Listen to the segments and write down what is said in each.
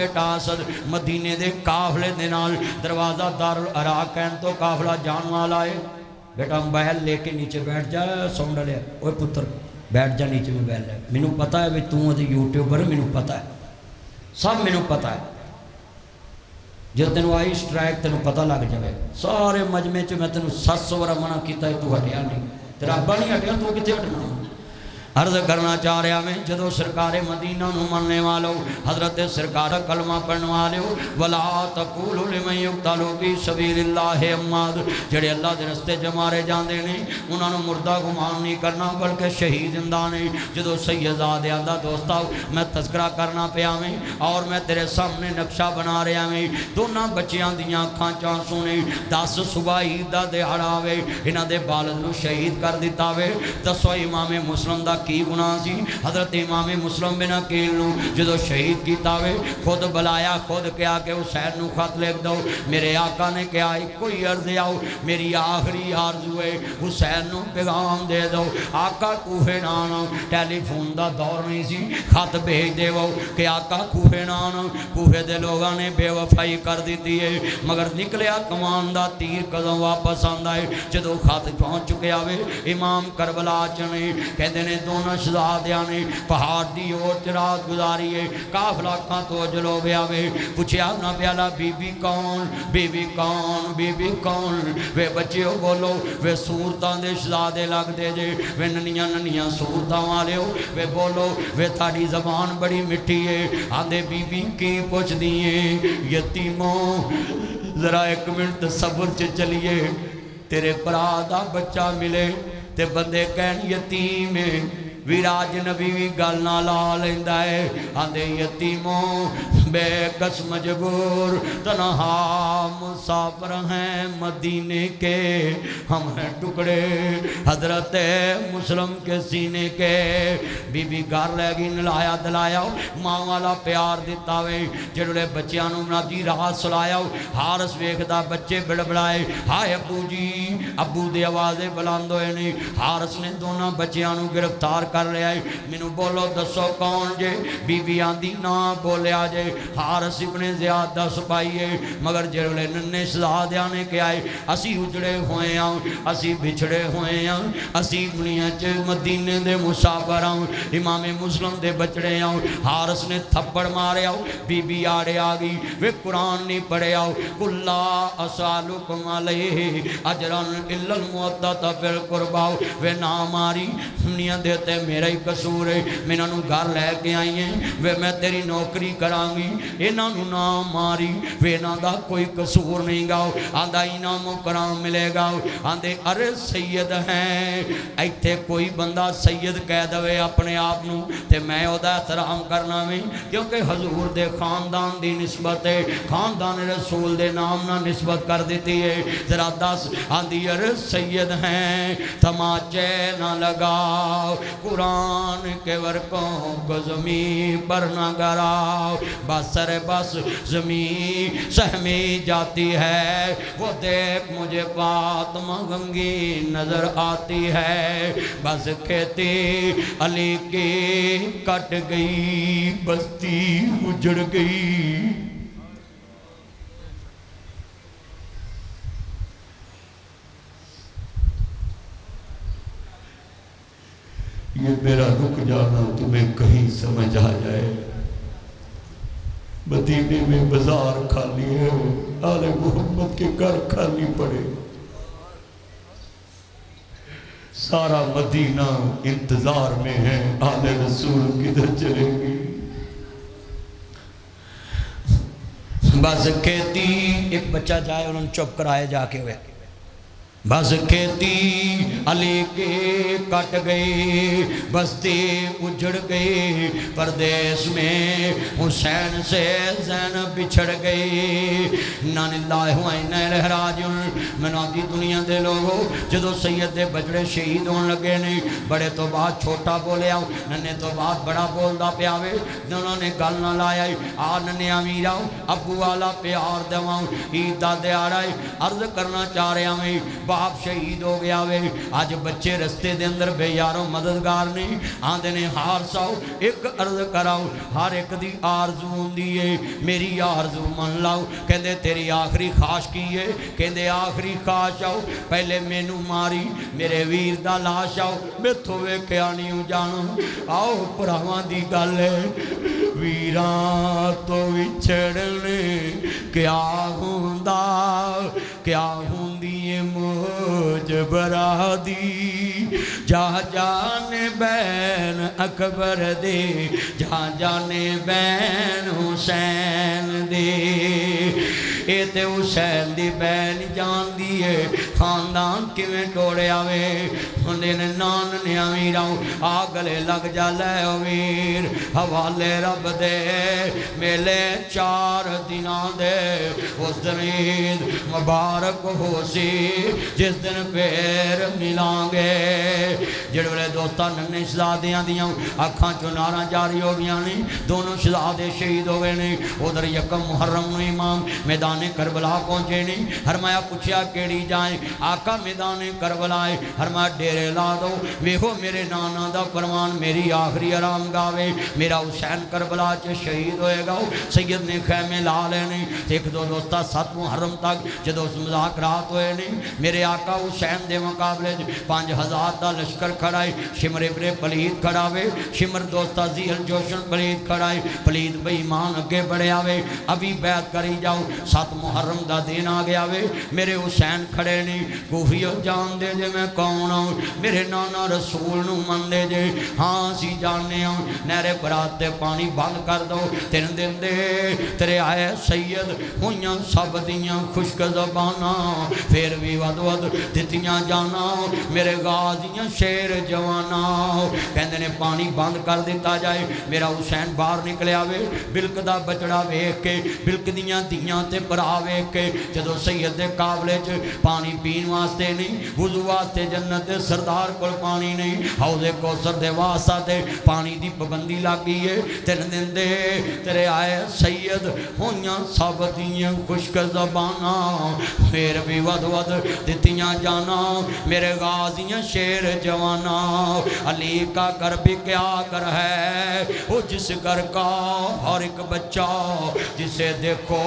بیٹا اسد مدینے دے قافلے دے نال دروازہ دار العراقین تو قافلہ جان والا ہے. بیٹا موبائل لے کے نیچے بیٹھ جا. ساؤنڈ لیا اوے پتر بیٹھ جا نیچے موبائل لے. مینوں پتا ہے بھی تو تے یوٹیوبر مینوں پتا ہے سب مینوں پتا ہے. جب تینوں آئی سٹرائک تینوں پتا لگ جائے. سارے مجمع چ میں تینوں 700 بار منع کیتا ہے تو ہٹیا نہیں. تیرا ابا نہیں ہٹیا تو کتے ہٹنا. عرض کرنا چاہ رہا میں جدو سرکار مدینہ نو مننے والو حضرت سرکار کلمہ پڑھنے والے وَلَا تَقُولُ لِمَنْ يُقْتَلُ فِي سَبِيلِ اللَّهِ اموات جڑے اللہ دے رستے جمارے جاندے نے انہاں نو مردہ گمان نہیں کرنا بلکہ شہید زندہ نے. جدو سید آدھے آدھا دوستا میں تذکرہ کرنا پیا میں اور میں تیرے سامنے نقشہ بنا رہا میں. دونوں بچیاں دیاں اکھاں چانسوں نے 10 صبح عید دا دہاڑا وے انہاں دے بالغ نو شہید کر دیتا وے. دسو امام مسلم دا کی گناہ سی. حضرت امام مسلم بن عقیل نو جدو شہید کیتا وے خود بلایا خود کیا کہ حسین نو خط لکھ دو. میرے آقا نے کیا کوئی عرض آؤ میری آخری آرزو ہے حسین نو پیغام دے دو. آقا کوفے نانا ٹیلی فون دا دور نہیں سی خط بھیج دے وہ کہ آقا کوفے نانا. کوفے دے لوگاں نے بے وفائی کر دیتی ہے مگر نکلیا کمان دا تیر کدوں واپس آندا ہے. جدو خط پہنچ چکیا وے امام کربلا چنے کہندے نے دونوں شہزادیاں نے پہاڑ دی اور رات گزاری ہے. قافلہ کھاں تو جلو گیا وے پوچھیا نہ پیالا بی بی کون بی بی کون بی بی کون. وے بچیو بولو وے صورتاں دے شہزادے لگ دے جے وے ننیاں ننیاں صورتاں والے ہو. وے بولو وے تھاڑی زبان بڑی مٹھی ہے. آدھے بی بی کی پوچھ دیئے یتیموں ذرا ایک منٹ صبر چلیے تیرے پرادہ بچہ ملے تے بندے کہن یتیم ہے ویراج نبی بھی گل نہ لا لیندہ ہے. آندے یتیموں بے کس مجبور تنہا مسافر ہیں مدینے کے ہم ہیں ٹکڑے حضرت مسلم کے سینے کے. بی بی گھر لے گی نلایا دلایا ماں والا پیار دیتا وے. جڑے بچیاں نو ناجی رات سلایا حارس ویکھدا بچے بڑبڑائے ہائے ابو جی ابو دے آوازے بلند ہوئے نہیں. حارس نے دونوں بچیاں نو گرفتار کر لیا ہے. مینوں بولو دسو کون جے بی بی آندی نہ بولیا جے. حارس ابن زیاد دا سپاہی ہے مگر جڑے ننے شہزادیاں نے کیا ہے اسی اجڑے ہوئے ہیں اسی بچھڑے ہوئے ہیں اسی دنیا چ مدینے دے مسافر ہیں امام مسلم دے بچڑے ہیں. حارس نے تھپڑ مارے آؤ بی بی آڑے آگئی وے قرآن نہیں پڑھے آؤ کُلّا اسالکم علیہ اجرن الا المودۃ فی القربہ. وے نہ ماری دنیا دیتے میرا ہی قصور ہے میں انہوں گھر لے کے آئی ہیں وے میں تیری نوکری کرانگی انہوں نہ ماری وے انہوں دا کوئی قصور نہیں گاؤ. آندھا انعام و کرام ملے گا. آندھے ارے سید ہیں ایتھے کوئی بندہ سید کہہ دوے اپنے آپ نو تے میں او دا احترام کرنا میں کیونکہ حضور دے خاندان دی نسبت ہے خاندان رسول دے نام نہ نسبت کر دیتی ہے. ذرا دس آندھی ارے سید ہیں تماچے نہ لگاؤ قرآن کے ورقوں کو زمین پر نہ گراؤ. بس رے بس زمین سہمی جاتی ہے وہ دیکھ مجھے فاطمہ غمگین نظر آتی ہے. بس کھیتی علی کی کٹ گئی بستی اجڑ گئی. یہ میرا رک جانا تمہیں کہیں سمجھ آ جائے. مدینے میں بازار خالی ہے آل محمد کے گھر خالی پڑے. سارا مدینہ انتظار میں ہے آل رسول کدھر چلے گی. بس کہتی ایک بچہ جائے انہوں نے چپ کرائے جا کے ہوئے بس کھیتی علی کے کٹ گئی بستی اجڑ گئی پردیس میں حسین سے زینب بچھڑ گئی. نان اللہ و انا الیہ راجعون. منادی دنیا دے لوگوں جدو سید دے بچڑے شہید ہون لگے نے بڑے تو بعد چھوٹا بولے آؤ ننے تو بعد بڑا بولدا پیاوے دونوں نے گل نہ لایا آ ننے امیر آؤ ابو والا پیار دواؤں عید دا دیہاڑا عرض کرنا چاہ رہے ہمیں باپ شہید ہو گیا وے اج بچے رستے دے اندر بے یاروں مددگار نہیں آندے نے ہار ساؤ ایک عرض کراؤ ہر ایک دی آرزو ہوندی ہے میری آرزو من لاؤ کہندے تیری آخری خواہش کی ہے کہندے آخری خواہش آؤ پہلے مینو ماری میرے ویر دا لاش آؤ میں تو ویکھیا نہیں جانو آؤ پراواں دی گل ہے ویراں تو وچھڑنے کیا ہوندا کیا ہوندی ہے موج برادی جہاں جانے بین اکبر دے جہاں جانے بین حسین دے اے تے حسین دی بین جان دیئے خاندان کیویں ٹوڑے آوے ہندے نے نان نے امیراؤں آگلے لگ جا لے ویر حوالے رب دے میلے 4 دنوں دے اس دن عید مبارک ہو سی جس دن پیر ملان گے جڑ والے دوستان ننے شہزادیاں دیاں اکھاں چناراں جاری ہو گیا نہیں دونوں شہزادے شہید ہوئے نہیں ادھر یکم محرم امام میدان کربلا پہنچے نہیں فرمایا پوچھیا کیڑی جائیں آقا میدان کربلا ہے فرمایا ڈیرے لا دو ویہو میرے نانا دا فرمان میری آخری آرام گاوے میرا حسین کربلا چ شہید ہوئے گا سید نے خیمے لا لینے ایک دو دوستا 7 محرم تک جدو مذاکرات ہوئے نہیں میرے آقا حسین دے مقابلے 5000 دا لشکر کھڑائے شمر ابن پلید کھڑاوے شمر دوستا زیل جوشن پلید کھڑائے پلید بے ایمان اگے بڑھے آوے ابھی بیعت کری جاؤ 7 محرم دا دین آ گیا وے میرے حسین کھڑے نہیں کوفیو جان دے جے میں کون ہوں میرے نانا رسول نو من دے جے ہاں سی جانے ہوں نیرے برات دے پانی بند کر دو تین دن دے تیرے آئے سید ہویاں سب دیاں خشک زبانا پھر بھی ود ود دیتیاں جانا میرے غازیاں شیر جوانا کہندے نے پانی بند کر دیتا جائے میرا حسین باہر نکلے آوے بلک دا بچڑا ویکھ کے بلک دیاں دیاں تے برا ویکھ کے جدو سید دے قابلے چ پانی پین واسطے نہیں وضو واسطے جنت دے سردار کول پانی نہیں حوض کوثر دے واسطے تے پانی دی پابندی لگ گئی ہے تین دن دے تیرے آئے سید ہویاں سب دیاں خشک زباناں پھر بھی ود ود دتیاں جانا میرے غازیاں شیر جوانا علی کا گھر بھی کیا کر ہے وہ جس گھر کا ہر ایک بچہ جسے دیکھو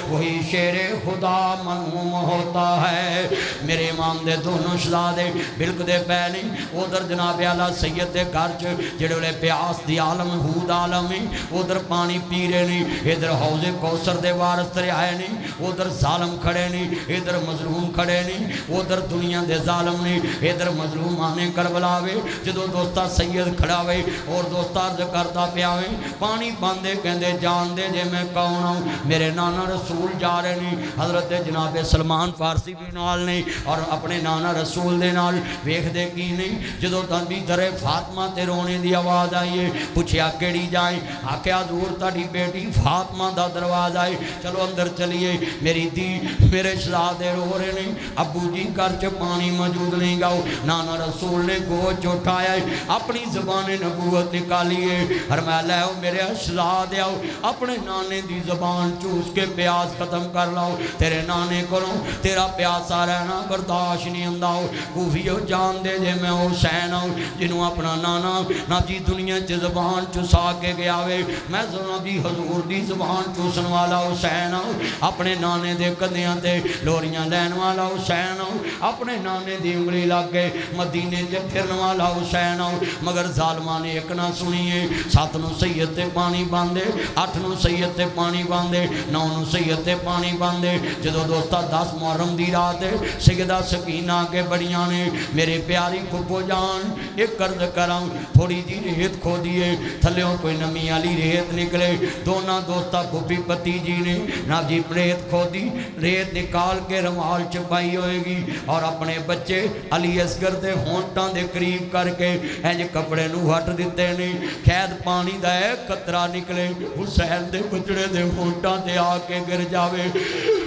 وہی شیر خدا منہوم ہوتا ہے میرے امام دے دونوں شہزادے بلک دے پے نہیں ادھر جناب اعلیٰ سید دے گھر چ جڑے والے پیاس دی عالم ہود عالم ادھر پانی پی رہے نہیں ادھر حوض کوثر دے وارث ترے آئے نہیں ادھر ظالم کھڑے نہیں ادھر مظلوم کھڑے نہیں ادھر دنیا دے ظالم نہیں ادھر مظلوم آنے کربلا وے جدو دوستا سید کھڑا وے اور دوستا عرض کرتا پیا وے پانی باندے کہندے جان دے جے میں کون ہوں میرے نانا رسول جا رہے نہیں حضرت جناب سلمان فارسی بھی نال نہیں اور اپنے نانا رسول دے نال ویکھ دے کی نہیں جدو تنبی در فاطمہ تے رونے دی آواز آئیے پوچھیا کیڑی جائیں آکھیا حضور تاڑی بیٹی فاطمہ دا درواز آئے چلو اندر چلیے میری دی میرے شہزادے رو رہے نہیں ابو جی گھر چ پانی موجود نہیں گاؤ نانا رسول نے گوچ اٹھایا اپنی زبان نبوت نکالیے فرمایا لے آؤ میرے شہزادے آؤ اپنے نانے دی زبان چوس کے پیاس ختم کر لاؤ تیرے نانے کو تیرا پیاسا رہنا برداشت نہیں ہوندا کوفیو جان دے جے میں حسین ہوں جنوں اپنا نانا نبی دنیا چ زبان چسا کے گیا وے میں نبی حضور دی زبان چوسن والا حسین ہوں اپنے نانے دے کندیاں تے لوریاں لین والا حسین ہوں اپنے نانے دی انگلی لگ کے مدینے چ پھرن والا حسین ہوں مگر ظالماں نے ایک نہ سنیے 7 نو سید تے پانی باندے 8 نو سید تے پانی باندے 9 نو سید تے پانی باندے جدو دوستا 10 محرم دی رات سیدہ سکینہ کے بڑیاں نے میرے پیاری پھپھو جان ایک قرض کراؤں تھوڑی جی ریت کھو دیے تھلیوں کوئی نمی علی ریت نکلے دونا دوستا پھپھی پتی جی نے نا جی ریت کھو دی ریت نکال کے رومال چپائی ہوئے گی اور اپنے بچے علی اصغر دے ہونٹاں دے قریب کر کے اینج کپڑے نو ہٹ دیتے نہیں قید پانی دا ایک قطرہ نکلے حسین دے بچڑے دے ہونٹاں دے آ کے گر جاوے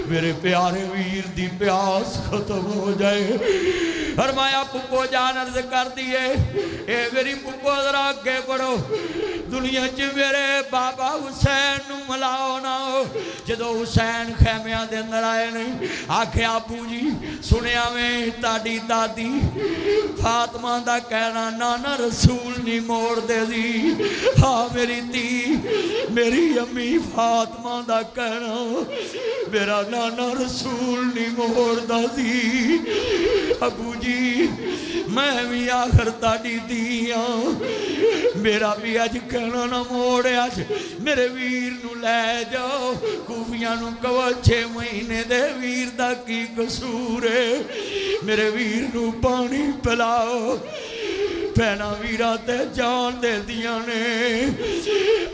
میرے پیارے ویر دی پیاس ختم ہو جائے فرمایا پھپھو جان عرض کر دیئے اے میری پھپھو ذرا آگے بڑھو دنیا چ میرے بابا حسین نو ملاؤ نہ جدو حسین خیمیاں دے اندر آئے نے آکھیا ابو جی سنیا میں تاڑی دادی فاطمہ دا کہنا نانا رسول نہیں موڑ دے دی ہاں میری تی میری امی فاطمہ دا کہنا میرا نانا رسول نہیں موڑ دا دی ابو جی میں بھی آخر تاڑی دیاں میرا بھی آج کہنا نہ موڑے آج میرے ویر نو لے جاؤ کوفیاں نو کہو 6 مہینے دے ویر دا کی قصور ہے میرے ویر نو پانی پلاؤ پہنا ویرہ تے جان دے دیاں نے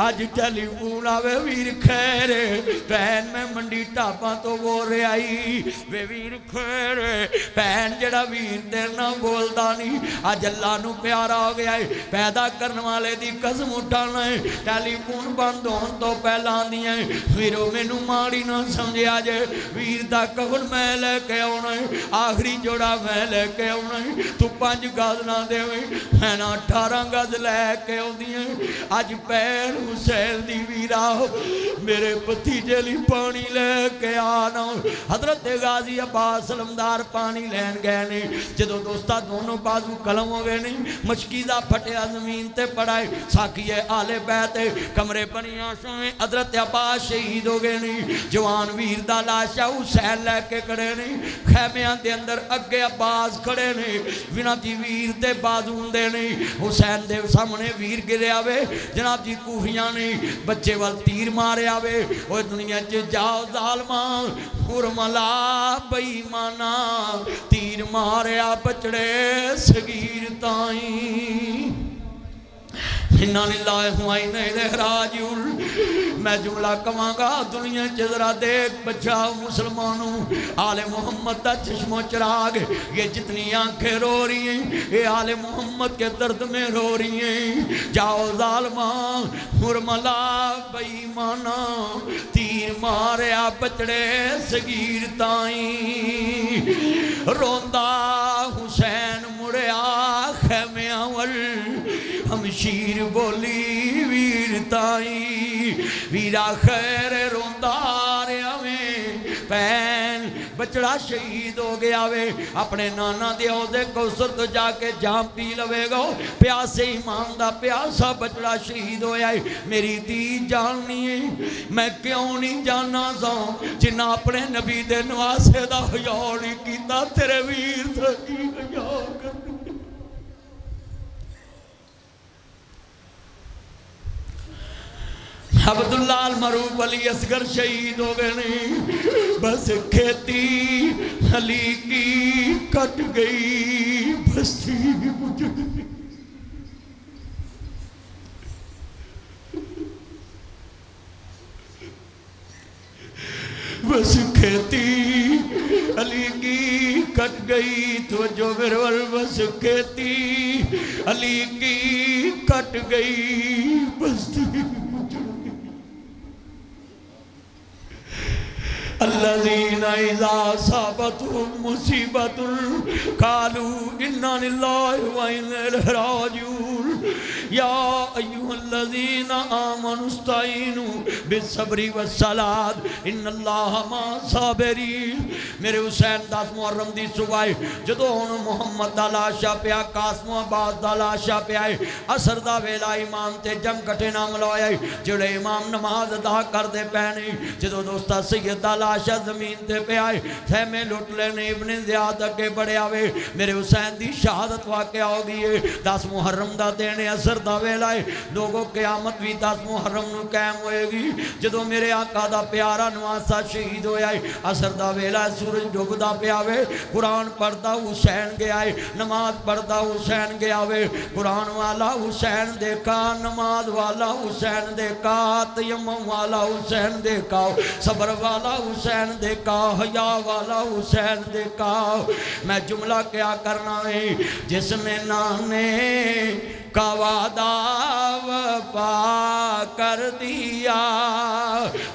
آج ٹیلی فون آوے ویر خیرے پہن میں منڈی ٹاپاں تو وہ رہے آئی وے ویر خیرے پہن جڑا ویر دینا بولدا نہیں آج اللہ نو پیارا ہو گیا ہے پیدا کرنے والے دی قسم اٹھانا ہے ٹیلی فون بند ہون تو پہلان دیا ہے ویرو میں نو ماڑی نہ سمجھے آجے ویر دا کفن میں لے کے ہونا ہے آخری جوڑا میں لے کے ہونا ہے تو 5 گاز نہ دے ہوئے میں نا 18 گز لے کے ہوں دیئے آج پیر حسین دی ویرا میرے بھتیجے لی پانی لے کے آنا حضرت غازی عباس علمدار پانی لین گئے نہیں جدو دوستا دونوں بازو کلم ہو گئے نہیں مشکیزہ پھٹیا زمین تے پڑھائے ساکیے آلے بیتے کمرے بنی آشائیں حضرت عباس شہید ہو گئے نہیں جوان ویر دا لاشا حسین لے کے کڑے نہیں خیمیاں دے اندر اگے عباس کھڑے نہیں وینا دی ویر دے بازو دے نہیں حسین دے سامنے ویر گرے آوے جناب جی کوفیاں نہیں بچے وال تیر مارے آوے اوہ دنیا چے جاؤ ظالمان خرملا بیمانا تیر مارے آ بچڑے سگیر تائیں انہا للہ ہوائن الہ راجعون میں جملہ کماں گا دنیا چذرہ دیکھ بچاؤ مسلمانوں آل محمد دا چشم و چراغ یہ جتنی آنکھیں رو رہی ہیں یہ آل محمد کے درد میں رو رہی ہیں جاؤ ظالمان حرملا بیمانا تیر مارے آ بچڑے سگیر تائیں روندہ حسین مڑے آ خیمیاں ول ہم شیر بولی ویر تائی ویرا خیر روندارے ہمیں پین بچڑا شہید ہو گیا وے اپنے نانا دے عوضے کوثر تو جا کے جام پی لوے گو پیاسے امام دا پیاسا بچڑا شہید ہویا ہے میری دی جاننی ہے میں کیوں نہیں جاننا سا جنہ اپنے نبی دے نواسے دا حیالی کیتا تیرے ویر دا کی حیال کرنی عبداللہ المعروف علی اصغر شہید ہو گئے نہیں بس کھیتی علی کی کٹ گئی بستی مجھے بس کھیتی علی کی کٹ گئی تو جو میرے بس کھیتی علی کی کٹ گئی بستی الذین اذا صابتهم مصیبت قالوا انا للہ و انا الیہ راجعون یا ایھا الذین آمنوا استعینوا بالصبر والصلاۃ ان اللہ مع الصابرین میرے حسین 10 محرم دی صبح جدو ہن محمد دا لاشا پیا قاسم عباس دا لاشا پیا عصر دا ویلا امام تے جم کٹے نہ ملایا جڑے امام نماز ادا کر دے پینے جدو دوستا سید دا لاشا زمین تے پہ آئے خیمے لٹ لینے ابن زیاد اگے بڑے آوے میرے حسین دی شہادت واقعہ ہو گئی ہے 10 محرم دا دینے اثر دا ویلائے لوگوں قیامت بھی 10 محرم نو قائم ہوئے گی جدو میرے آقا دا پیارا نواسا شہید ہویا ہے اثر دا ویلائے سورج ڈوب دا پہ آوے قرآن پڑھتا حسین گیا ہے نماز پڑھتا حسین گیا ہوئے قرآن والا حسین دیکھا نماز والا حسین دیکھا تیمم والا حسین دیکھا صبر والا حسین دیکھا حیا والا حسین دیکھا میں جملہ کیا کرنا ہے جس نے نانے کا وعدہ وفا کر دیا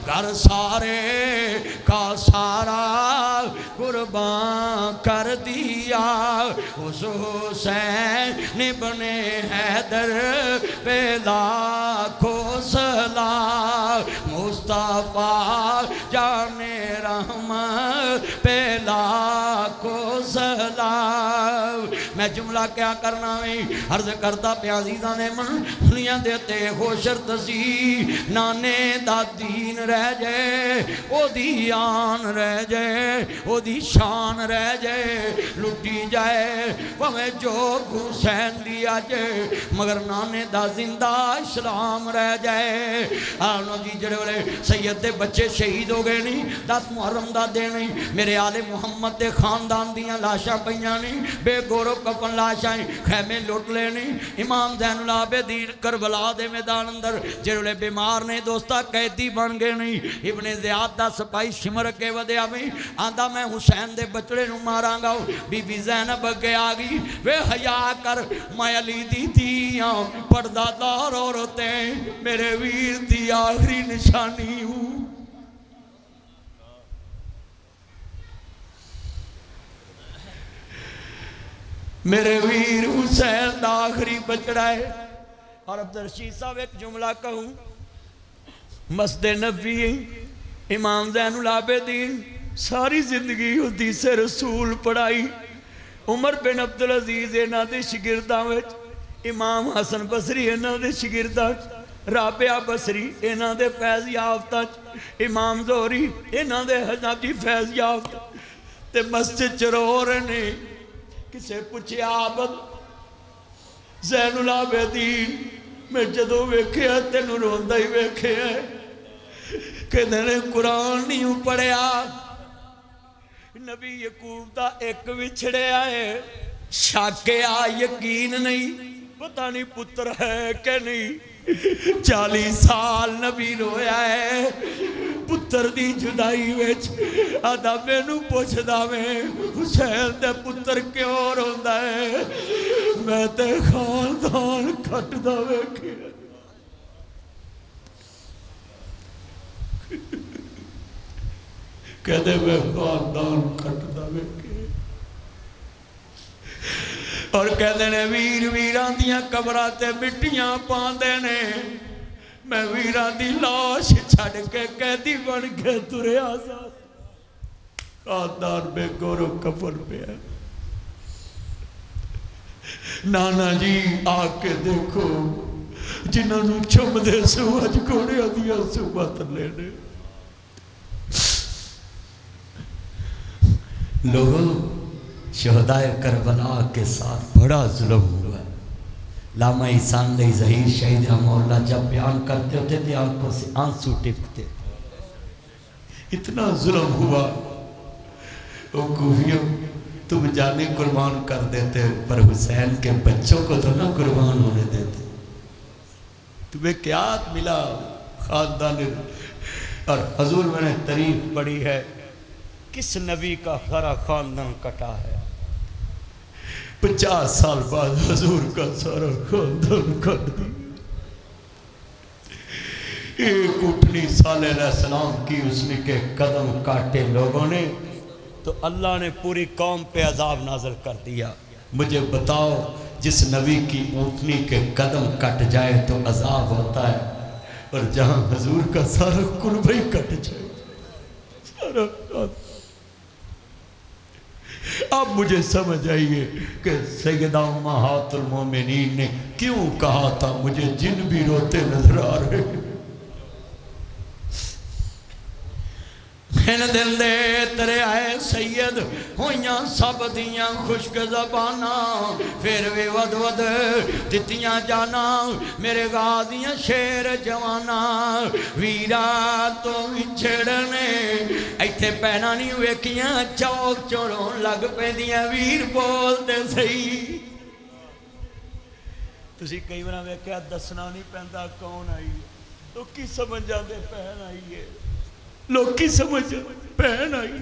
گھر سارے کا سارا قربان کر دیا اس حسین ابن حیدر پہ لاکھوں سلام مصطفیٰ جان رحمت پہ لاکھوں سلام میں جملہ کیا کرنا ہے عرض کرتا پہ عزیزان من دنیا دیتے خوشرت سی نانے دا دین رہ جائے او دی آن رہ جائے او دی شان رہ جائے لٹی جائے پہمیں جو حسین دیا جائے مگر نانے دا زندہ اسلام رہ جائے آنو جی جڑے والے سید دے بچے شہید ہو گئے نہیں 10 محرم دا دے نہیں میرے آل محمد دے خاندان دیاں لاشاں پہیاں نہیں بے گورو کفن لاشاں خیمے لوٹ لے نہیں امام زین العابدین کربلا دے میدان اندر جڑے والے بیمار نے دوستا قیدی بن گئے نہیں ابن زیاد دا سپاہی سمر کے ودیا میں آندہ میں حسین دے بچڑے نو ماراں گا بی بی زینب اگے آگی وے حیا کر میں علی دی دیاں پردہ دار عورتیں میرے ویر دی آخری نشانی ہوں میرے ویر حسین دا آخری بچڑا ہے اور عبدالرشید صاحب ایک جملہ کہوں مسجد نبوی امام زین العابدین ساری زندگی حدیث رسول پڑھائی عمر بن عبدالعزیز اینا دے شگرداں وچ امام حسن بصری اینا دے شگرداں رابعہ بصری اینا دے فیض یافتہ امام زہری اینا دے حجابی فیض یافتہ تے مسجد چرور نے کسے پوچھے عابد زین العابدین میں جدو ویکھے ہیں تینو روندہ ہی ویکھے ہیں کہ نے قرآن نہیں پڑھیا نبی یعقوب دا ایک وچھڑے آئے شاکے آ یقین نہیں پتہ نہیں پتر ہے کہ نہیں 40 سال نبی رویا ہے پتر دی جدائی ویچ آدھا میں نو پوچھ دا میں حسین دے پتر کیوں روندہ ہے میں تے خاندان کھٹ دا ویکھے کہتے میں خاندان کھٹ دا ویکھے اور کہتے نے ویر ویران دیاں قبراتے مٹیاں پاندے نے میں ویران دی لاش چھڑ کے قیدی بن کے ترے آزاد خاندان بے گورو کفن پہ ہے نانا جی آکے دیکھو جنہوں نے چھم دے سواج گھوڑے دیا سوات لینے لوگوں شہداء کربلا کے ساتھ بڑا ظلم ہوا ہے لاما عیسان علیہ ظہیر شہید رحمہ اللہ جب بیان کرتے ہوتے تھے آنکھوں سے آنسو ٹپکتے اتنا ظلم ہوا او کوفیوں تم جانے قربان کر دیتے پر حسین کے بچوں کو تو نہ قربان ہونے دیتے تمہیں کیا ملا خاندان اور حضور میں نے تعریف پڑھی ہے کس نبی کا سارا خاندان کٹا ہے 50 سال بعد حضور کا سارا خاندان کٹ دی ایک اٹھنی صالح علیہ السلام کی اس نے کے قدم کاٹے لوگوں نے تو اللہ نے پوری قوم پہ عذاب نازل کر دیا مجھے بتاؤ جس نبی کی اونٹنی کے قدم کٹ جائے تو عذاب ہوتا ہے اور جہاں حضور کا سارا قربہ ہی کٹ جائے سارا اب مجھے سمجھ آئیے کہ سیدہ امہات المومنین نے کیوں کہا تھا مجھے جن بھی روتے نظر آ رہے ان دل دے ترے آئے سید ہویاں سب دیاں خشک زبانا پھر بھی ود ود دتیاں جانا میرے غازیاں شیر جوانا ویرا تو وچھڑنے ایتھے پہنا نہیں ویکیاں چوک چوروں لگ پہ دیاں ویر بول دے سہی تسی کئی بنا ویکیا دسنا نہیں پہندا کون آئی تو کی سمجھ جاندے پہن آئی ہے لوگ کی سمجھ پہن آئی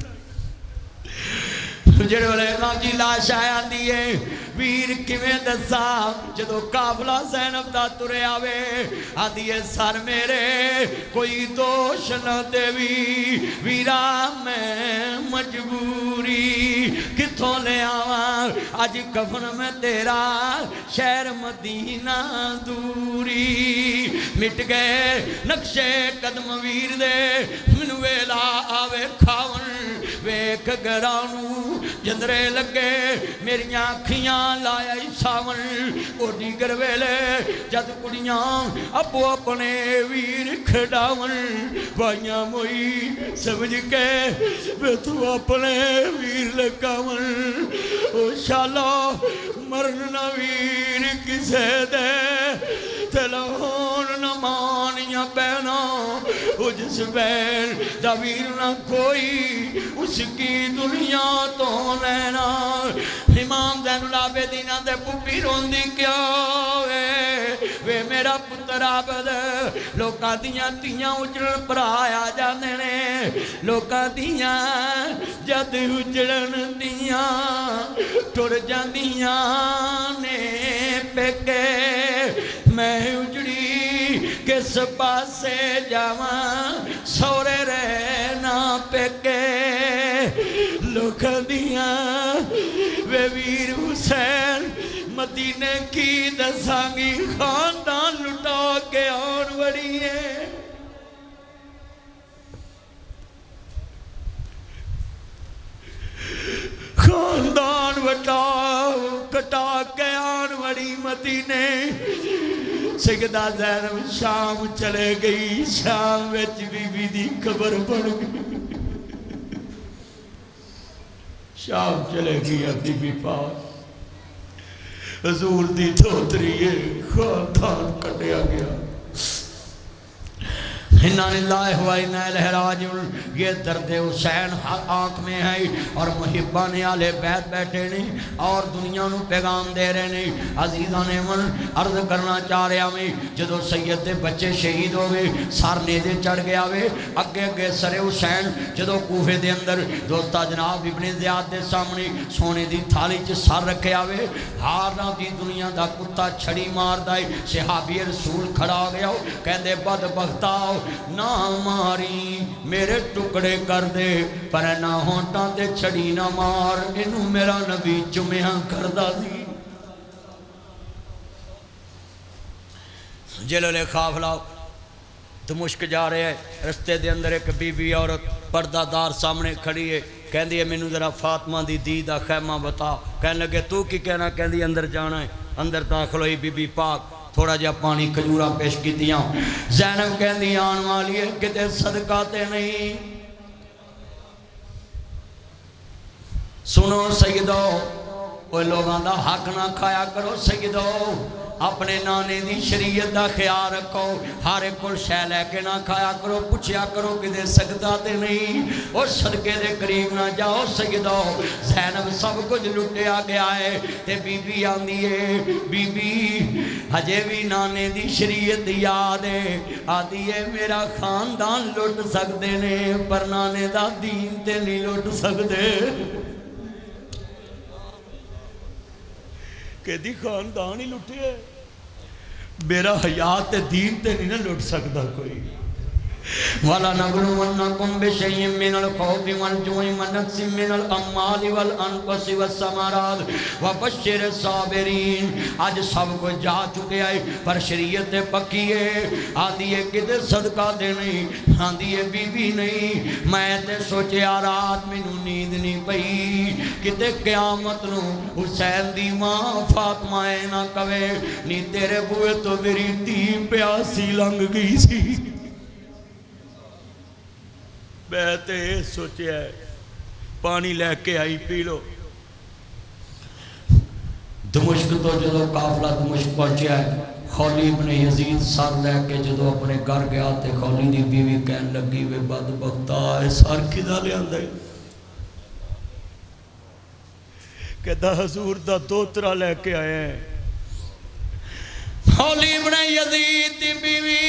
جڑے والے امام جی لاش آیا دیئے ویر کیویں دسا جدو قافلہ زینب دا ترے آوے آدھی سر میرے کوئی دوش نہ دیوی ویرا میں مجبوری کتھوں لے آواں آج کفن میں تیرا شہر مدینہ دوری مٹ گئے نقشے قدم ویر دے من ویلا آوے کھاون ویک گرانو جندرے لگے میری آنکھیاں لایا ساون او دیگر ویلے جد کڑیاں ابو اپنے ویر کھڑاون بائیاں موئی سمجھ کے بے تو اپنے ویر لگاون او شالو مرنا ویر کسے دے تلہون نمانیاں بہنا او جس بین دا ویر نہ کوئی اس کی دنیا تو لینا امام زین العابدین دے پپی روندی کیا وے میرا پتر عابد لوکا دیاں تیاں اجڑن پر آیا جانے نے لوکا دیاں جد اجڑن دیاں ٹر جاندیاں نے پیکے میں اجڑی کس پاسے جاواں سورے رہنا پیکے لوگ دیاں وے ویر حسین مدینے کی دسانگی خاندان لٹا کے آن وڑی ہے خاندان وٹا کٹا کے آن وڑی مدینے سیدہ زینب شام چلے گئی شام وچ بی بی دی قبر بن گئی شام چلے گئی بی بی پاس حضور دی دھوتری خاندان کٹیا گیا اِنَّا لِلَّهِ وَإِنَّا إِلَيْهِ رَاجِعُونَ یہ درد حسین آنکھ میں ہے اور محبان آلے بیت بیٹھے نہیں اور دنیا نو پیغام دے رہے نہیں عزیزان من عرض کرنا چاہ رہے ہمیں جدو سید دے بچے شہید ہوئے سار نیزے چڑھ گیا ہوئے اگے اگے سر حسین جدو کوفے دے اندر دوستا جناب ابن زیاد دے سامنے سونے دی تھالی چ سر رکھے ہوئے ہارنا دی دنیا دا کتا چھڑی مار دائی صحابی رسول کھڑا گیا ہو کہندے بدبختاؤ نہ ماری میرے ٹکڑے کر دے پر نہ ہونٹاں تے چھڑی نہ مار انہوں میرا نبی چمیاں کردہ دی جلال خافلہ دمشق جا رہے ہیں رستے دے اندر ایک بی بی عورت پردہ دار سامنے کھڑی ہے کہن دی مینوں ذرا فاطمہ دی دیدہ خیمہ بتا کہن لگے تو کی کہنا کہن دی اندر جانا ہے اندر داخل ہوئی بی بی پاک تھوڑا جا پانی کھجورا پیش کی دیاں زینب کہن دی آن والی ہے کتے صدقاتے نہیں سنو سیدو وہ لوگاں دا حق نہ کھایا کرو سیدو اپنے نانے دی شریعت دا خیال رکھو ہر ایک کل شے لے کے نہ کھایا کرو پوچھیا کرو کہ دے سکتا تے نہیں اور صدقے دے قریب نہ جاؤ سیدو زینب سب کچھ لٹیا گیا ہے تے بی بی آندی ہے بی بی ہجے بھی نانے دی شریعت یاد ہے آدھی ہے میرا خاندان لٹ سکتے نے پر نانے دا دین تے نہیں لٹ سکتے کہ دی خاندان ہی لٹے ہے میرا حیات دین تے نہیں نہ لٹ سکتا کوئی وَلَا نَبْلُوَنَّكُمْ بِشَيْءٍ مِّنَ الْخَوْفِ وَالْجُوعِ وَنَقْصٍ مِّنَ الْأَمْوَالِ وَالْأَنفُسِ وَالثَّمَرَاتِ وَبَشِّرِ الصَّابِرِينَ آج سب کو جا چکے آئے پر شریعت پکی ہے آدھی ہے کدھر صدقہ دے نہیں آدھی ہے بی بی نہیں میں تے سوچے رات میں نیند نہیں پئی کدھر قیامت نو حسین دی ماں فاطمہ نہ کہے نی تیرے بوئے تو میری دھی پیاسی لنگ گئی سی بیتے سوچے ہے پانی لے کے آئی پی لو دمشق تو جدو قافلہ دمشق پہنچیا ہے خولی ابن یزید سر لے کے جدو اپنے گھر گیا تے خولی دی بیوی کہن لگی وے بدبختا ہے سر کدھا لے آندہ ہے کہتا حضور دا دوترا لے کے آئے ہیں خولی ابن یزید دی بیوی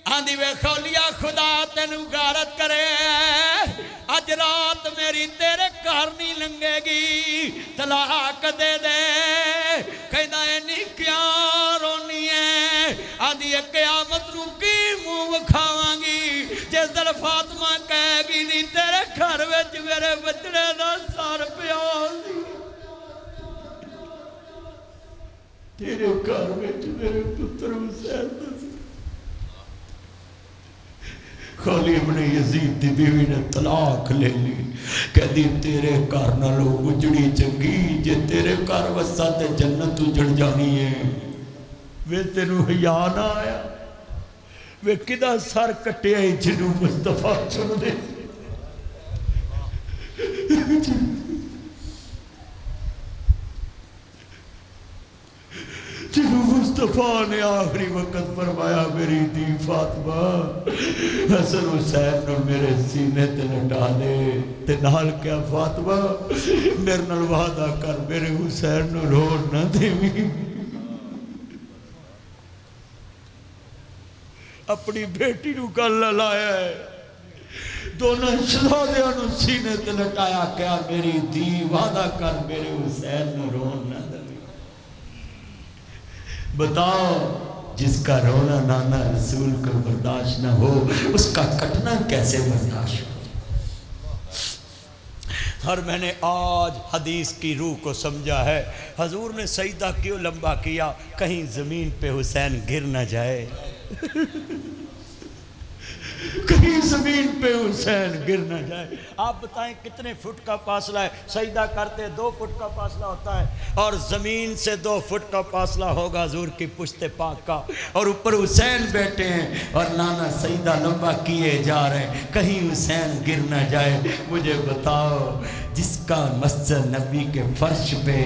آندھی وے خولیا خدا تینوں غارت کرے اج رات میری تیرے گھر نہیں لنگے گی طلاق دے دے کہنا ہے نہیں کیا رونی ہے آندھی قیامت نو کی منہ وکھاواں گی جس دل فاطمہ کہے گی نہیں تیرے گھر وچ میرے بچڑے دا سر پیا تیرے گھر وچ میرے پتر حسین دا خالی ابن یزید دی بیوی نے طلاق لے لی کہہ دی تیرے گھر نالوں اجڑی چنگی جے تیرے گھر وسا تے جنت اجڑ جانی ہے وے تینوں حیا نہ آیا وے کدا سر کٹیا ہی جنوں مصطفیٰ چن دے جنہوں مصطفیٰ نے آخری وقت فرمایا میری دی فاطمہ حسن حسین نے میرے سینے تے لٹا دے تے نال کیا فاطمہ میرے نال وعدہ کر میرے حسین نو روڑ نہ دیوی اپنی بیٹی نو گل لایا ہے دونوں شہزادیاں نو سینے تے لٹایا کیا میری دی وعدہ کر میرے حسین نو روڑ نہ دیوی بتاؤ جس کا رونا نانا رسول کو برداشت نہ ہو اس کا کٹنا کیسے برداشت ہو اور میں نے آج حدیث کی روح کو سمجھا ہے حضور نے سجدہ کیوں لمبا کیا کہیں زمین پہ حسین گر نہ جائے کہیں زمین پہ حسین گر نہ جائے آپ بتائیں کتنے فٹ کا فاصلہ ہے سجدہ کرتے 2 فٹ کا فاصلہ ہوتا ہے اور زمین سے 2 فٹ کا فاصلہ ہوگا حضور کی پشت پاک کا اور اوپر حسین بیٹھے ہیں اور نانا سجدہ لمبا کیے جا رہے ہیں کہیں حسین گر نہ جائے مجھے بتاؤ جس کا مسجد نبی کے فرش پہ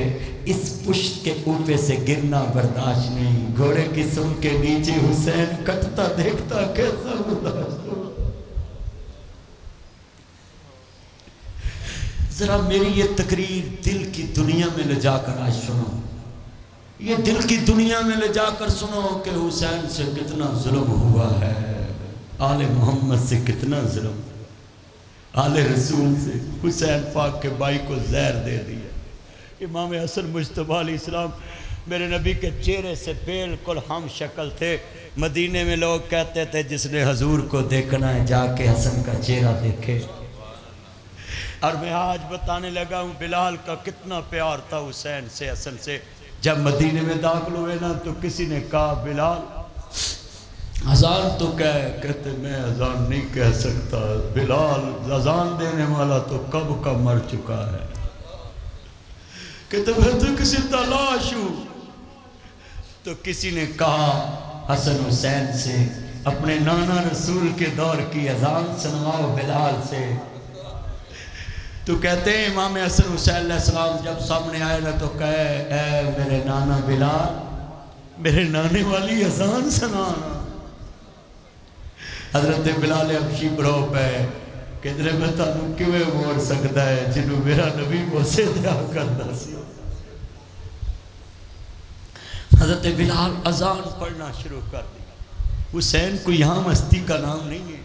اس پشت کے اوپر سے گرنا برداشت نہیں گھوڑے کی سن کے نیچے حسین کٹتا دیکھتا کیسا برداشت ہو ذرا میری یہ تقریر دل کی دنیا میں لے جا کر آج سنو یہ دل کی دنیا میں لے جا کر سنو کہ حسین سے کتنا ظلم ہوا ہے آل محمد سے کتنا ظلم آل رسول سے حسین پاک کے بھائی کو زہر دے دیا امام حسن مجتبی علیہ السلام میرے نبی کے چہرے سے بالکل ہم شکل تھے مدینے میں لوگ کہتے تھے جس نے حضور کو دیکھنا ہے جا کے حسن کا چہرہ دیکھے اور میں آج بتانے لگا ہوں بلال کا کتنا پیار تھا حسین سے حسن سے جب مدینے میں داخل ہوئے نا تو کسی نے کہا بلال اذان تو کہتے میں اذان نہیں کہہ سکتا بلال اذان دینے والا تو کب کا مر چکا ہے کہتے میں تو کسی تلاش ہوں تو کسی نے کہا حسن حسین سے اپنے نانا رسول کے دور کی اذان سنواؤ بلال سے تو کہتے ہیں امام حسن حسین علیہ السلام جب سامنے آئے نا تو کہے اے میرے نانا بلال میرے نانے والی اذان سنانا حضرت بلال حبشی برو پہ کہتے میں تانوں کیویں موڑ سکتا ہے جنہوں میرا نبی موسے دیا کرتا سی حضرت بلال اذان پڑھنا شروع کر دیا حسین کو یہاں مستی کا نام نہیں ہے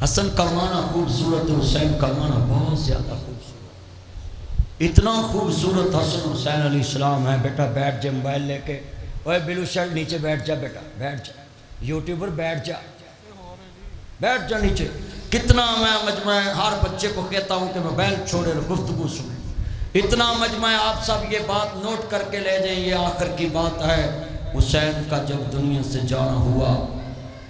حسن کا معنی خوبصورت حسین کا معنی بہت زیادہ خوبصورت اتنا خوبصورت حسن حسین علیہ السلام ہے بیٹا بیٹھ جا موبائل لے کے اوے بلو شرٹ نیچے بیٹھ جا بیٹا بیٹھ جا یوٹیوبر بیٹھ جا نیچے کتنا میں مجمع ہر بچے کو کہتا ہوں کہ موبائل چھوڑے گفتگو سنیں اتنا مجمع آپ سب یہ بات نوٹ کر کے لے جائیں یہ آخر کی بات ہے حسین کا جب دنیا سے جانا ہوا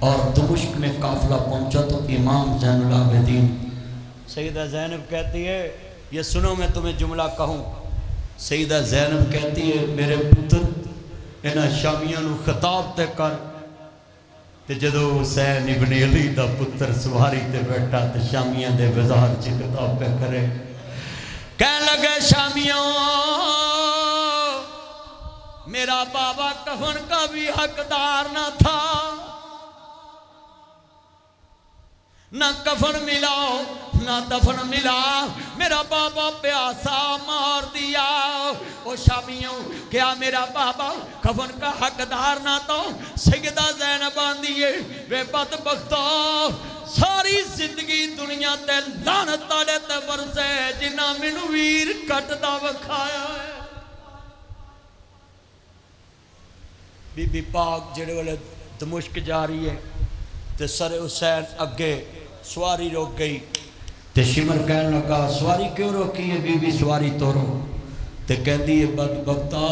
اور دمشق میں قافلہ پہنچا تو امام زین العابدین سیدہ زینب کہتی ہے یہ سنو میں تمہیں جملہ کہوں سیدہ زینب کہتی ہے میرے پتر انہاں شامیاں نو خطاب تے کر تے جدو حسین ابن علی دا پتر سواری تے بیٹھا تے شامیاں دے بازار چ خطاب پہ کرے کہنے لگے شامیوں میرا بابا کفن کا بھی حقدار نہ تھا نہ کفن ملاؤ نہ دفن ملا، میرا بابا پیاسا مار دیا۔ او شامیوں کیا میرا بابا کفن کا حقدار نہ تو سیدہ زینب آندیے بے بدبختو ساری زندگی دنیا تے لعنت آلے تے ورسے جنہ مینوں ویر کٹ دا وکھایا ہے۔ بی بی پاک جڑے والے دمشق جا رہی ہے تے سر حسین اگے سواری روک گئی تے شمر کہنے لگا سواری کیوں روکی ہے بی بی سواری توڑو تے کہندی ہے بدبختا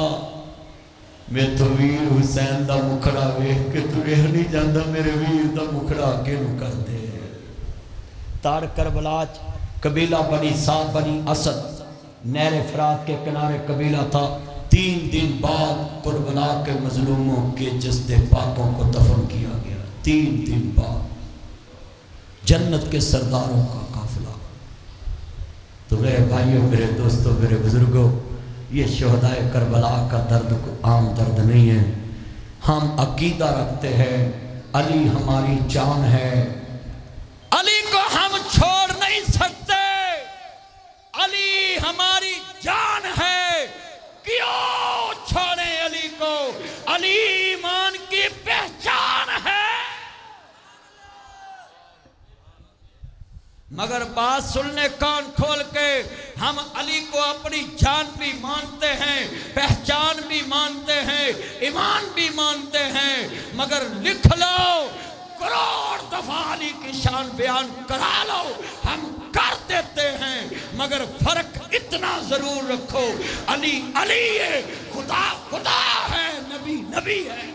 میں تو ویر حسین دا مکھڑا ویکھ کے تو رہ نہیں جاندا میرے ویر دا مکھڑا کے نو کر دے۔ تار کربلا قبیلہ بنی سعد بنی اسد نہر فرات کے کنارے قبیلہ تھا۔ 3 دن بعد کربلا کے مظلوموں کے جسد پاکوں کو دفن کیا گیا۔ 3 دن بعد جنت کے سرداروں کا قافلہ۔ تو میرے بھائیوں، میرے دوستوں، میرے بزرگوں، یہ شہدائے کربلا کا درد عام درد نہیں ہے۔ ہم عقیدہ رکھتے ہیں علی ہماری جان ہے، علی کو ہم چھوڑ نہیں سکتے، علی ہماری جان ہے، کیوں چھوڑیں علی کو؟ علی ایمان کی پہچان ہے۔ مگر بات سننے کان کھول کے، ہم علی کو اپنی جان بھی مانتے ہیں، پہچان بھی مانتے ہیں، ایمان بھی مانتے ہیں، مگر لکھ لو کروڑ دفعہ علی کی شان بیان کرا لو ہم کر دیتے ہیں، مگر فرق اتنا ضرور رکھو علی علی ہے، خدا خدا ہے، نبی نبی ہے۔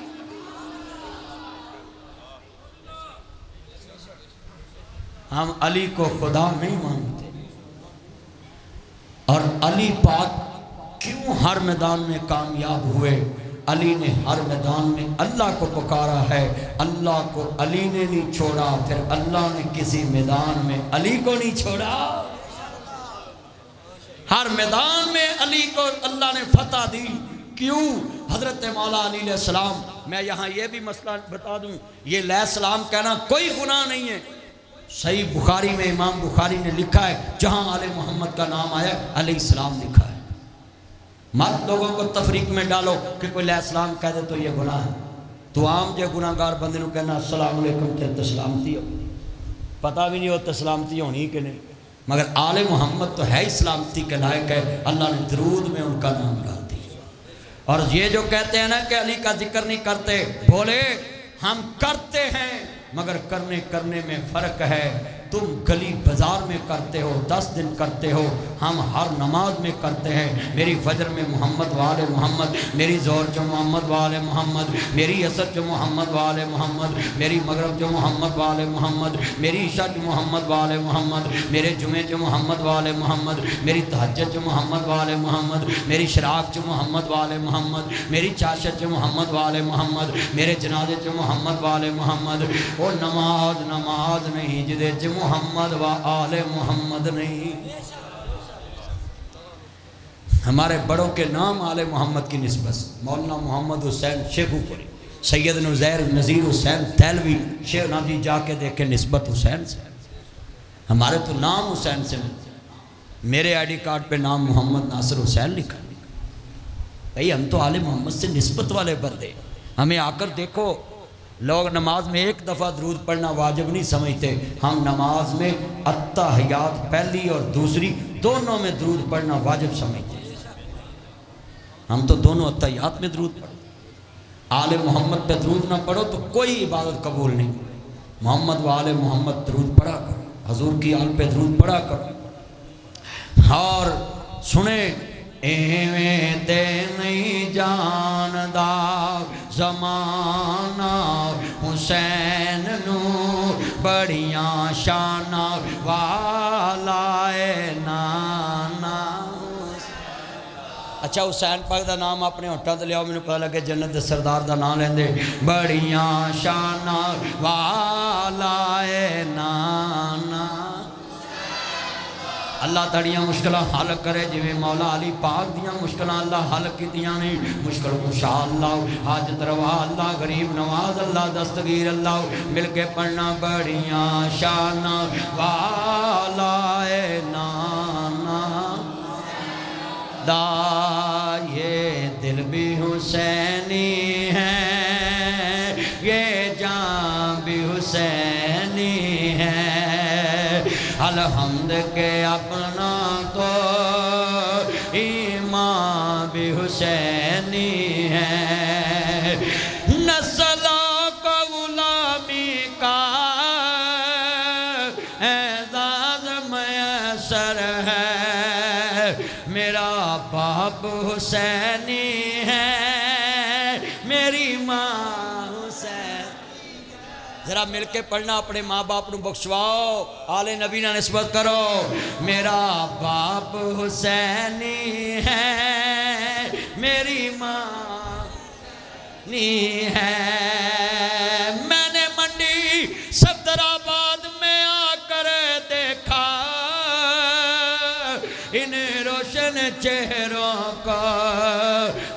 ہم علی کو خدا نہیں مانتے۔ اور علی پاک کیوں ہر میدان میں کامیاب ہوئے؟ علی نے ہر میدان میں اللہ کو پکارا ہے، اللہ کو علی نے نہیں چھوڑا، پھر اللہ نے کسی میدان میں علی کو نہیں چھوڑا۔ ہر میدان میں علی کو اللہ نے فتح دی۔ کیوں؟ حضرت مولا علی علیہ السلام، میں یہاں یہ بھی مسئلہ بتا دوں، یہ علیہ السلام کہنا کوئی گناہ نہیں ہے۔ صحیح بخاری میں امام بخاری نے لکھا ہے جہاں آل محمد کا نام آیا علیہ السلام لکھا ہے۔ مت لوگوں کو تفریق میں ڈالو کہ کوئی علیہ السلام کہہ دے تو یہ گناہ ہے۔ تو عام جے گناہگار بندے نو کہنا السلام علیکم تے سلامتی ہو، پتہ بھی نہیں ہوتا سلامتی ہونی کہ نہیں، مگر آل محمد تو ہے سلامتی کے لائق ہے، اللہ نے درود میں ان کا نام ڈال دیا۔ اور یہ جو کہتے ہیں نا کہ علی کا ذکر نہیں کرتے، بولے ہم کرتے ہیں مگر کرنے میں فرق ہے۔ تم گلی بازار میں کرتے ہو، 10 دن کرتے ہو، ہم ہر نماز میں کرتے ہیں۔ میری فجر میں محمد والے محمد، میری ظہر جو محمد والے محمد، میری عصر جو محمد والے محمد، میری مغرب جو محمد والے محمد، میری عشاء جو محمد والے محمد، میرے جمعے جو محمد والے محمد، میری تہجد جو محمد والے محمد، میری شراق جو محمد والے محمد، میری چاشت جو محمد والے محمد، میرے جنازے جو محمد والے محمد۔ وہ نماز نہیں جدے جو محمد و آل محمد نہیں۔ ہمارے بڑوں کے نام آل محمد کی نسبت، مولانا محمد حسین شیخو پوری، سید نزیر نذیر حسین تیلوی، شیخ نادی جا کے دیکھے نسبت حسین سے۔ ہمارے تو نام حسین سے نہیں، میرے آئی ڈی کارڈ پہ نام محمد ناصر حسین لکھا۔ بھئی ہم تو آل محمد سے نسبت والے بندے، ہمیں آ کر دیکھو۔ لوگ نماز میں ایک دفعہ درود پڑھنا واجب نہیں سمجھتے، ہم نماز میں التحیات پہلی اور دوسری دونوں میں درود پڑھنا واجب سمجھتے ہیں۔ ہم تو دونوں التحیات میں درود پڑھتے۔ آل محمد پہ درود نہ پڑھو تو کوئی عبادت قبول نہیں۔ محمد و آل محمد درود پڑھا کرو، حضور کی آل پہ درود پڑھا کرو۔ اور سنیں ایویں تے نہیں جاندا زمانہ حسین نو بڑیاں شانہ والا اے نانا۔ اچھا حسین پاک دا نام اپنے ہوٹاں تے لیاؤ، مینوں پتہ لگے جنت دے سردار دا نام لیندے۔ بڑیاں شانہ والا اے نانا۔ اللہ تڑیاں مشکلہ حل کرے، جویں مولا علی پاک دیاں مشکلہ اللہ حل کیتیاں نے۔ مشکل کشا اللہ، حاجت روا اللہ، غریب نواز اللہ، دستگیر اللہ، مل کے پڑھنا بڑیاں شان والا دا یہ دل بھی حسینی ہے یہ جان بھی حسینی ہے الحمد کے اپنا تو ایمان بھی حسینی ہے نسلوں کو غلامی کا اعزاز میسر ہے میرا باپ حسینی ہے میری ماں حسین ذرا مل کے پڑھنا اپنے ماں باپ نو بخشواؤ آل نبی نہ نسبت کرو میرا باپ حسینی ہے میری ماں ہے میں نے منڈی صفدر آباد میں آ کر دیکھا ان روشن چہروں کو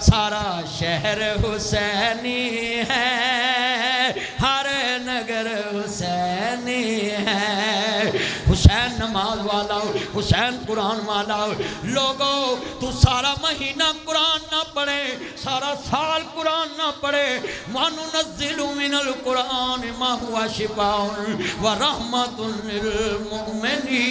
سارا شہر حسینی ہے ہر نگر حسینی ہے حسین نماز والا حسین قرآن والا لوگوں تو سارا مہینہ قرآن نہ پڑھے سارا سال قرآن نہ پڑھے وَنُنَزِّلُ مِنَ الْقُرْآنِ مَا هُوَ شِفَاءٌ وَرَحْمَةٌ لِّلْمُؤْمِنِينَ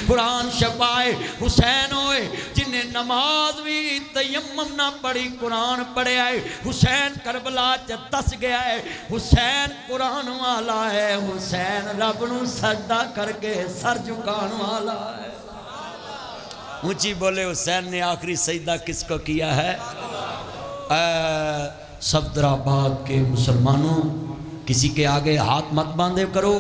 قرآن شفائے حسین ہوئے جنہیں نماز بھی تیمم نہ پڑھی قرآن پڑھے آئے حسین کربلا دس گیا ہے حسین قرآن والا ہے حسین رب نو سجدہ کر کے سر جھکان والا ہے اونچی بولے حسین نے آخری سجدہ کس کو کیا ہے صفدر آباد کے مسلمانوں کسی کے آگے ہاتھ مت باندھے کرو